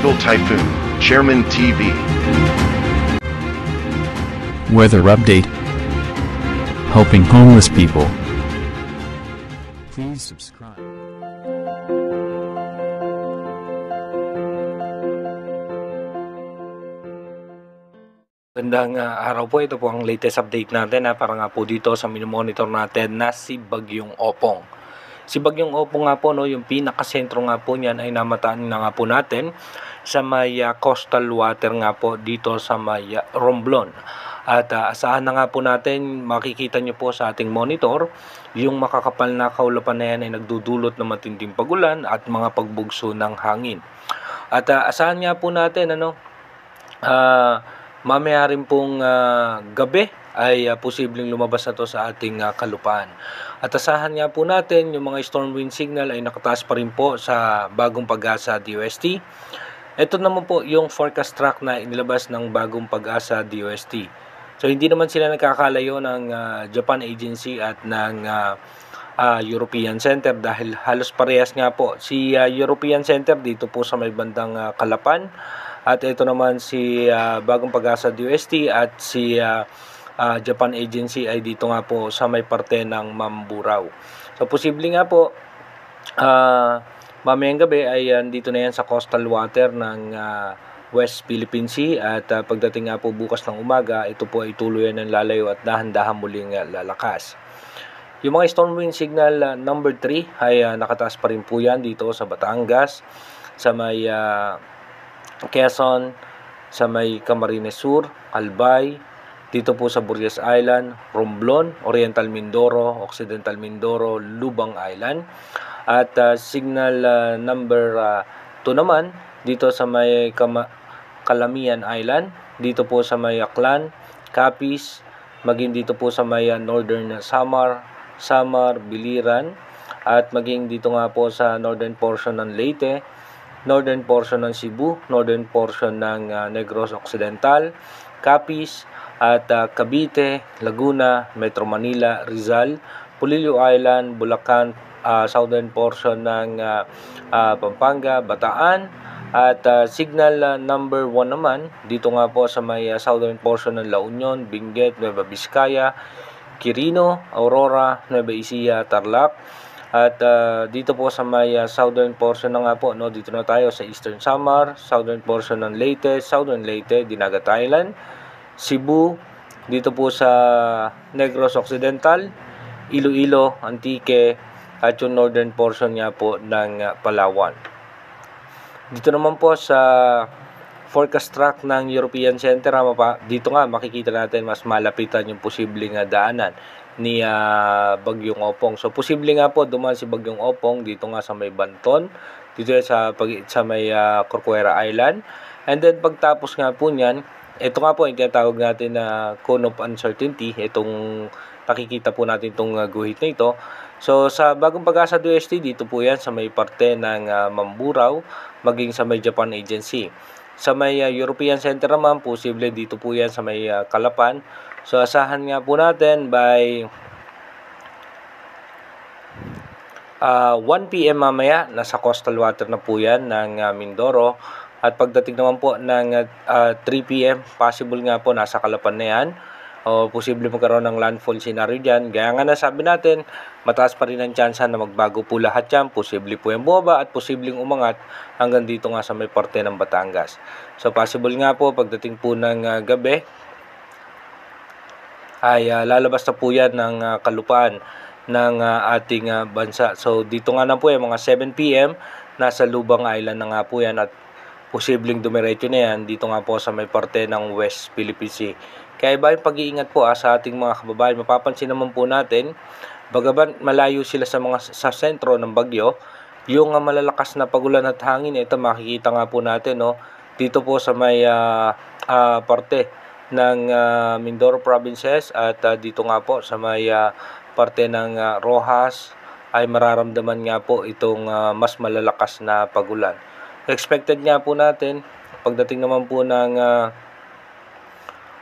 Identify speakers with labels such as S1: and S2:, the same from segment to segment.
S1: Global Typhoon, Chairman TV.
S2: Weather update. Helping homeless people. Please subscribe.
S3: Magandang araw po, ito po ang latest update natin para nga po dito sa minomonitor natin na si Bagyong Opong. Si Bagyong Opong nga po, yung pinakasentro nga po niyan ay namataan na nga po natin sa may coastal water nga po dito sa may Romblon. At asahan na nga po natin, makikita nyo po sa ating monitor, yung makakapal na kaulapan na yan ay nagdudulot ng matinding pagulan at mga pagbugso ng hangin. At asahan nga po natin, mamaya rin pong gabi ay posibleng lumabas na to sa ating kalupaan. At asahan nga po natin yung mga storm wind signal ay nakataas pa rin po sa Bagong Pag-asa DOST. Ito naman po yung forecast track na inilabas ng Bagong Pag-asa DOST. So hindi naman sila nagkakalayo ng Japan Agency at ng European Center dahil halos parehas nga po. Si European Center dito po sa may bandang Calapan. At ito naman si Bagong Pag-asa DOST at si Japan Agency ay dito nga po sa may parte ng Mamburao. So posible nga po mamayang gabi ay dito na yan sa coastal water ng West Philippine Sea at pagdating nga po bukas ng umaga, ito po ay tuluyan ng lalayo at dahan-dahan muling lalakas. Yung mga storm wind signal number 3 ay nakataas pa rin po yan dito sa Batangas, sa may Quezon, sa may Camarines Sur, Albay, dito po sa Burias Island, Romblon, Oriental Mindoro, Occidental Mindoro, Lubang Island. At signal number 2 naman, dito sa may Calamian Island, dito po sa may Aklan, Capiz, maging dito po sa may Northern Samar, Biliran, at maging dito nga po sa northern portion ng Leyte, northern portion ng Cebu, northern portion ng Negros Occidental, Capiz, at Cavite, Laguna, Metro Manila, Rizal, Pulilio Island, Bulacan, southern portion ng Pampanga, Bataan, at signal number 1 naman, dito nga po sa may southern portion ng La Union, Benguet, Nueva Vizcaya, Quirino, Aurora, Nueva Ecija, Tarlac. At dito po sa may southern portion na nga po, dito na tayo sa Eastern Samar, southern portion ng Leyte, southern Leyte, Dinagat Island, Cebu, dito po sa Negros Occidental, Iloilo, Antique, at yung northern portion nga po ng Palawan. Dito naman po sa forecast track ng European Center, dito nga makikita natin mas malapitan yung posibleng daanan ni Bagyong Opong. So posible nga po dumaan si Bagyong Opong dito nga sa may Banton, dito sa may Corcuera Island. And then pagtapos nga po niyan, ito nga po yung tinatawag natin na cone of uncertainty, itong nakikita po natin itong guhit na ito. So sa Bagong Pag-asa DOST, dito po yan sa may parte ng Mamburao, maging sa may Japan Agency. Sa may European Center naman, posible dito po yan sa may Calapan. So asahan nga po natin by 1 PM mamaya, nasa coastal water na po yan ng Mindoro. At pagdating naman po ng 3 PM, possible nga po nasa Calapan na yan. O posible magkaroon ng landfall scenario dyan. Gaya nga nasabi natin, mataas pa rin ang tsansa na magbago po lahat yan. Posible po yung bumaba at posibleng umangat hanggang dito nga sa may parte ng Batangas. So possible nga po pagdating po ng gabi ay lalabas na po yan ng kalupaan ng ating bansa. So dito nga na po yung mga 7 PM, nasa Lubang Island na nga po yan at posibleng dumiretso na yan dito nga po sa may parte ng West Philippine Sea. Kaya iba yung pag-iingat po sa ating mga kababayan. Mapapansin naman po natin, bagaman malayo sila sa sentro ng bagyo, yung malalakas na pagulan at hangin, ito makikita nga po natin dito po sa may parte ng Mindoro Provinces at dito nga po sa may parte ng Rojas ay mararamdaman nga po itong mas malalakas na pagulan. Expected nga po natin pagdating naman po ng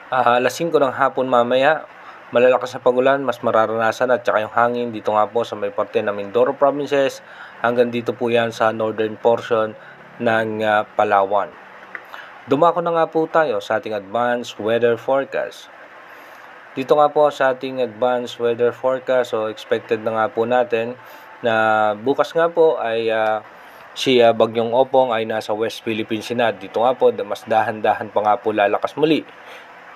S3: alas 5 ng hapon mamaya, malalakas na pagulan, mas mararanasan at saka yung hangin dito nga po sa may parte ng Mindoro Provinces hanggang dito po yan sa northern portion ng Palawan. Dumako na nga po tayo sa ating advanced weather forecast. Dito nga po sa ating advanced weather forecast, so expected na nga po natin na bukas nga po ay si Bagyong Opong ay nasa West Philippines na. Dito nga po mas dahan-dahan pa nga po lalakas muli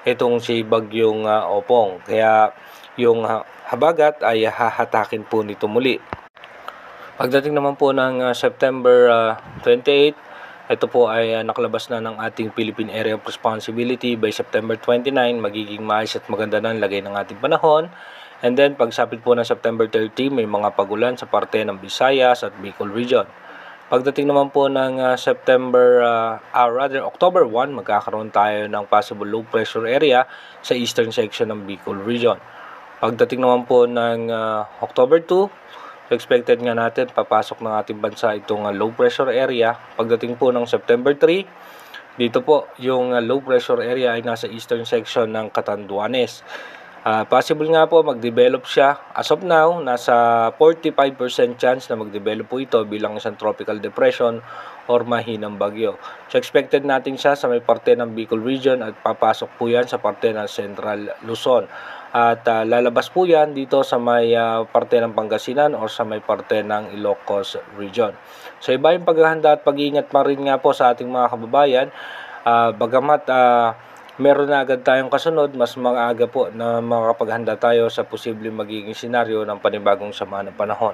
S3: itong si Bagyong Opong. Kaya yung habagat ay hahatakin po nito muli. Pagdating naman po ng September 28, ito po ay nakalabas na ng ating Philippine Area of Responsibility. By September 29, magiging maayos at maganda na ang lagay ng ating panahon. And then, pagsapit po ng September 30, may mga pagulan sa parte ng Visayas at Bicol Region. Pagdating naman po ng October 1, magkakaroon tayo ng possible low pressure area sa eastern section ng Bicol Region. Pagdating naman po ng October 2, expected nga natin papasok ng ating bansa itong low pressure area. Pagdating po ng September 3, dito po yung low pressure area ay nasa eastern section ng Catanduanes. Possible nga po mag-develop siya. As of now, nasa 45% chance na mag-develop po ito bilang isang tropical depression or mahinang bagyo. So expected natin siya sa may parte ng Bicol Region at papasok po yan sa parte ng Central Luzon. At lalabas po yan dito sa may parte ng Pangasinan o sa may parte ng Ilocos Region. So iba yung paghahanda at pag-iingat pa rin nga po sa ating mga kababayan. Bagamat meron na agad tayong kasunod, mas maaga po na makapaghanda tayo sa posibleng magiging senaryo ng panibagong sama ng panahon.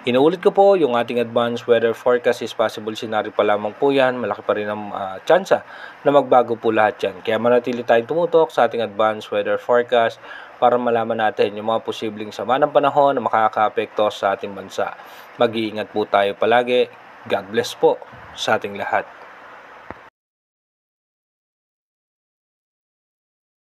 S3: Inuulit ko po, yung ating advanced weather forecast is possible scenario pa lamang po yan. Malaki pa rin ang tsansa na magbago po lahat yan. Kaya manatili tayong tumutok sa ating advanced weather forecast para malaman natin yung mga posibleng sama ng panahon na makakaapekto sa ating bansa. Mag-iingat po tayo palagi. God bless po sa ating lahat.